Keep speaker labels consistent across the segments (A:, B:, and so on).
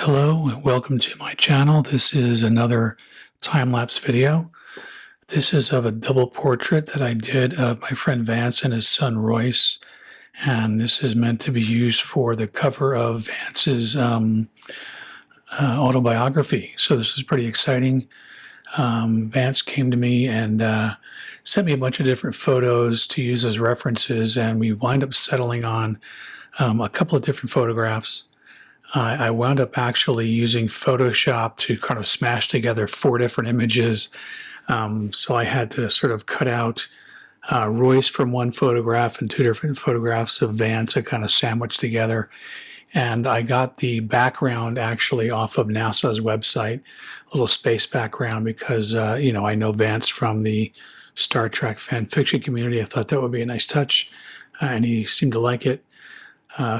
A: Hello and welcome to my channel. This is another time-lapse video. This is of a double portrait that I did of my friend Vance and his son Royce. And this is meant to be used for the cover of Vance's autobiography. So this is pretty exciting. Vance came to me and sent me a bunch of different photos to use as references, and we wind up settling on a couple of different photographs. I wound up actually using Photoshop to kind of smash together 4 different images. So I had to sort of cut out Royce from one photograph and 2 different photographs of Vance to kind of sandwich together. And I got the background actually off of NASA's website, a little space background, because, I know Vance from the Star Trek fan fiction community. I thought that would be a nice touch, and he seemed to like it.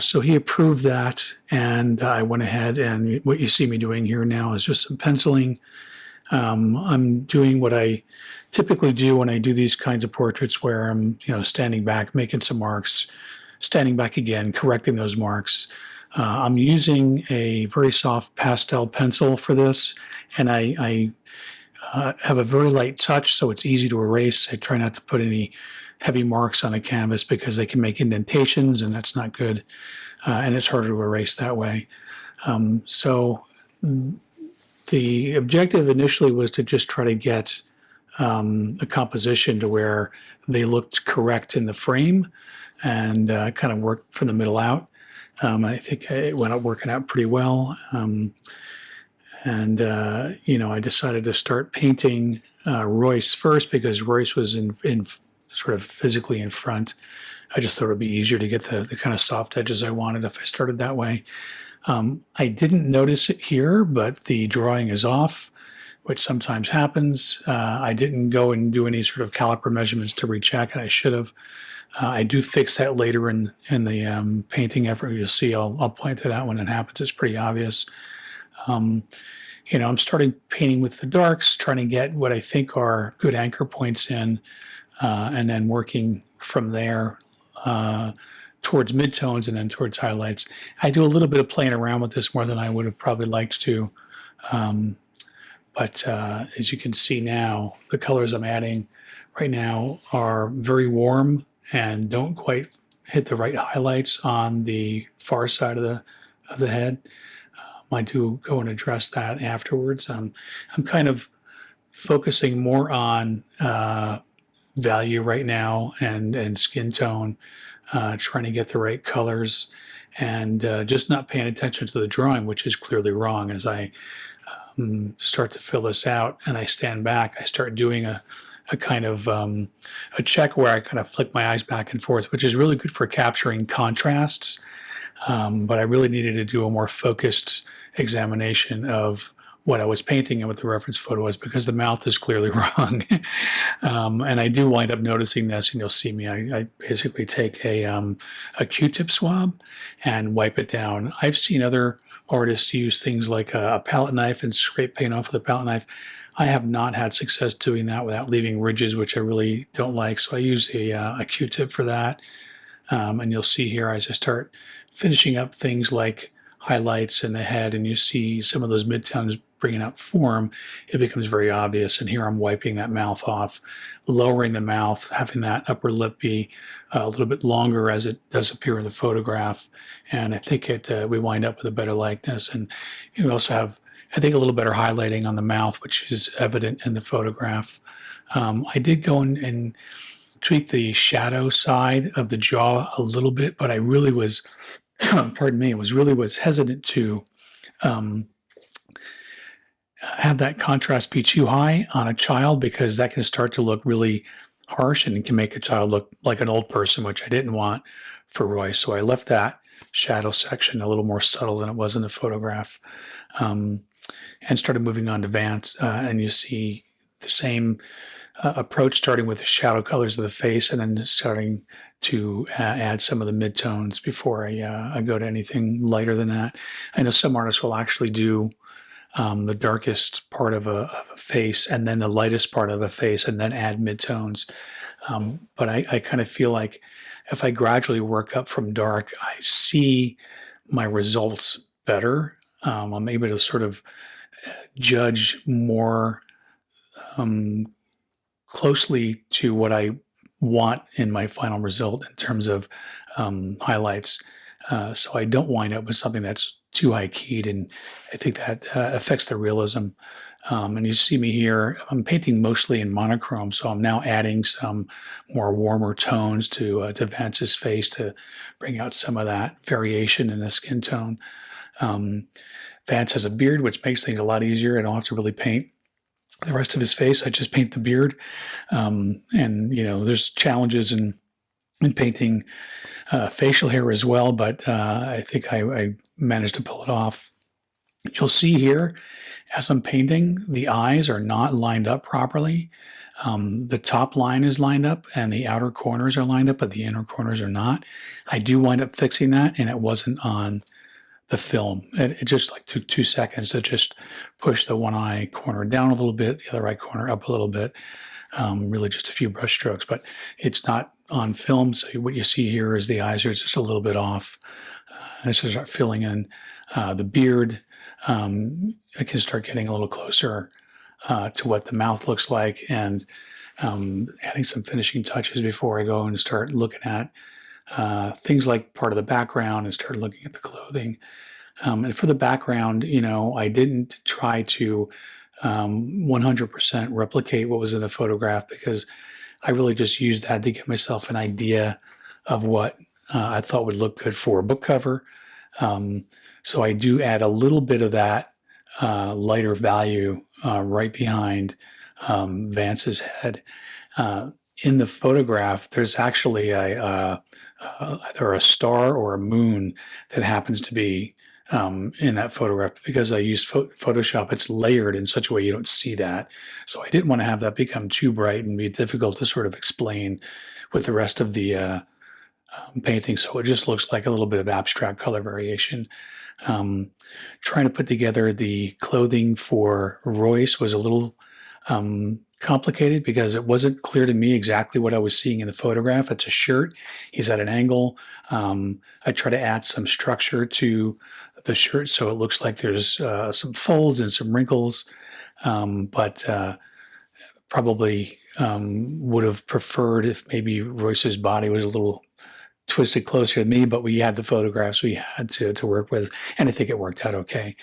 A: So he approved that, and I went ahead, and what you see me doing here now is just some penciling. I'm doing what I typically do when I do these kinds of portraits, where I'm, standing back, making some marks, standing back again, correcting those marks. I'm using a very soft pastel pencil for this, and I have a very light touch, so it's easy to erase. I try not to put any heavy marks on a canvas because they can make indentations, and that's not good. And it's harder to erase that way. So the objective initially was to just try to get a composition to where they looked correct in the frame, and kind of work from the middle out. I think it went up working out pretty well. I decided to start painting Royce first because Royce was in sort of physically in front. I just thought it would be easier to get the kind of soft edges I wanted if I started that way. I didn't notice it here, but the drawing is off, which sometimes happens. I didn't go and do any sort of caliper measurements to recheck, and I should have. I do fix that later in the painting effort. You'll see I'll point to that when it happens. It's pretty obvious. I'm starting painting with the darks, trying to get what I think are good anchor points in, and then working from there towards midtones and then towards highlights. I do a little bit of playing around with this more than I would have probably liked to. But as you can see now, the colors I'm adding right now are very warm and don't quite hit the right highlights on the far side of the head. I do go and address that afterwards. I'm kind of focusing more on value right now and skin tone, trying to get the right colors, and just not paying attention to the drawing, which is clearly wrong. As I start to fill this out and I stand back, I start doing a kind of a check where I kind of flick my eyes back and forth, which is really good for capturing contrasts. But I really needed to do a more focused examination of what I was painting and what the reference photo was, because the mouth is clearly wrong. And I do wind up noticing this, and you'll see me. I basically take a Q-tip swab and wipe it down. I've seen other artists use things like a palette knife and scrape paint off with a palette knife. I have not had success doing that without leaving ridges, which I really don't like. So I use a Q-tip for that. And you'll see here as I start finishing up things like highlights in the head, and you see some of those midtones bringing out form, it becomes very obvious. And here I'm wiping that mouth off, lowering the mouth, having that upper lip be a little bit longer as it does appear in the photograph. And I think we wind up with a better likeness. And you also have, I think, a little better highlighting on the mouth, which is evident in the photograph. I did go and tweak the shadow side of the jaw a little bit, but I really was, pardon me, was hesitant to have that contrast be too high on a child, because that can start to look really harsh and it can make a child look like an old person, which I didn't want for Royce. So I left that shadow section a little more subtle than it was in the photograph, and started moving on to Vance. And you see the same approach, starting with the shadow colors of the face and then starting to add some of the midtones before I go to anything lighter than that. I know some artists will actually do the darkest part of a face and then the lightest part of a face and then add midtones. But I kind of feel like if I gradually work up from dark, I see my results better I'm able to sort of judge more closely to what I want in my final result in terms of highlights. So I don't wind up with something that's too high keyed, and I think that affects the realism. And you see me here, I'm painting mostly in monochrome, so I'm now adding some more warmer tones to Vance's face to bring out some of that variation in the skin tone. Vance has a beard, which makes things a lot easier. I don't have to really paint the rest of his face. I just paint the beard. And, there's challenges in painting facial hair as well, but I think I managed to pull it off. You'll see here, as I'm painting, the eyes are not lined up properly. The top line is lined up and the outer corners are lined up, but the inner corners are not. I do wind up fixing that, and it wasn't on the film. It just like took 2 seconds to just push the one eye corner down a little bit, the other eye corner up a little bit. Really just a few brush strokes, but it's not on film. So what you see here is the eyes are just a little bit off. As I start filling in the beard, I can start getting a little closer to what the mouth looks like, and adding some finishing touches before I go and start looking at things like part of the background and start looking at the clothing. And for the background, I didn't try to 100% replicate what was in the photograph, because I really just used that to give myself an idea of what I thought would look good for a book cover. So I do add a little bit of that lighter value right behind Vance's head. In the photograph, there's actually either a star or a moon that happens to be in that photograph. Because I used Photoshop, it's layered in such a way you don't see that. So I didn't want to have that become too bright and be difficult to sort of explain with the rest of the painting. So it just looks like a little bit of abstract color variation. Trying to put together the clothing for Royce was a little complicated, because it wasn't clear to me exactly what I was seeing in the photograph. It's a shirt. He's at an angle. I try to add some structure to the shirt so it looks like there's some folds and some wrinkles, but probably would have preferred if maybe Royce's body was a little twisted closer to me, but we had the photographs we had to work with, and I think it worked out okay.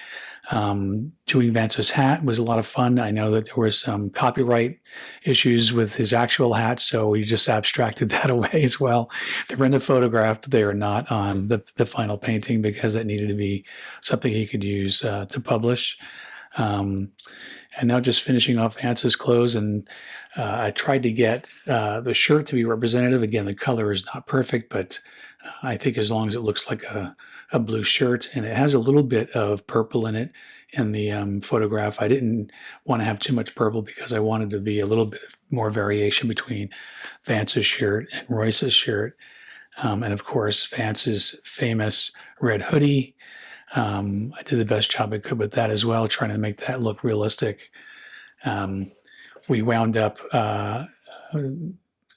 A: Doing Vance's hat was a lot of fun. I know that there were some copyright issues with his actual hat, so we just abstracted that away as well. They're in the photograph, but they are not on the final painting, because it needed to be something he could use to publish. And now just finishing off Vance's clothes, and I tried to get the shirt to be representative. Again, the color is not perfect, but I think as long as it looks like a blue shirt, and it has a little bit of purple in it in the photograph. I didn't want to have too much purple, because I wanted to be a little bit more variation between Vance's shirt and Royce's shirt. And of course, Vance's famous red hoodie. I did the best job I could with that as well, trying to make that look realistic. We wound up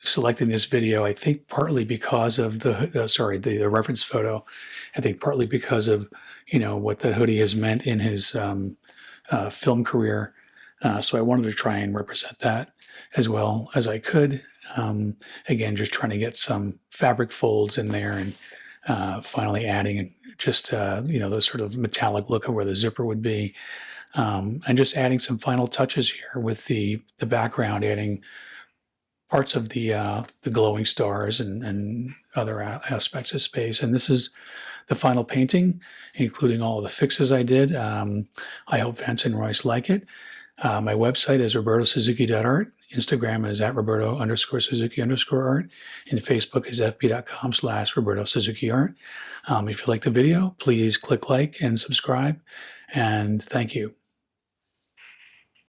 A: selecting this video, I think partly because of the reference photo. I think partly because of, what the hoodie has meant in his film career. So I wanted to try and represent that as well as I could. Again, just trying to get some fabric folds in there, and finally adding just, the sort of metallic look of where the zipper would be. And just adding some final touches here with the background, adding parts of the glowing stars and other aspects of space. And this is the final painting, including all of the fixes I did. I hope Vance and Royce like it. My website is robertosuzuki.art. Instagram is @Roberto_Suzuki_art. And Facebook is fb.com/RobertoSuzukiArt. If you like the video, please click like and subscribe. And thank you.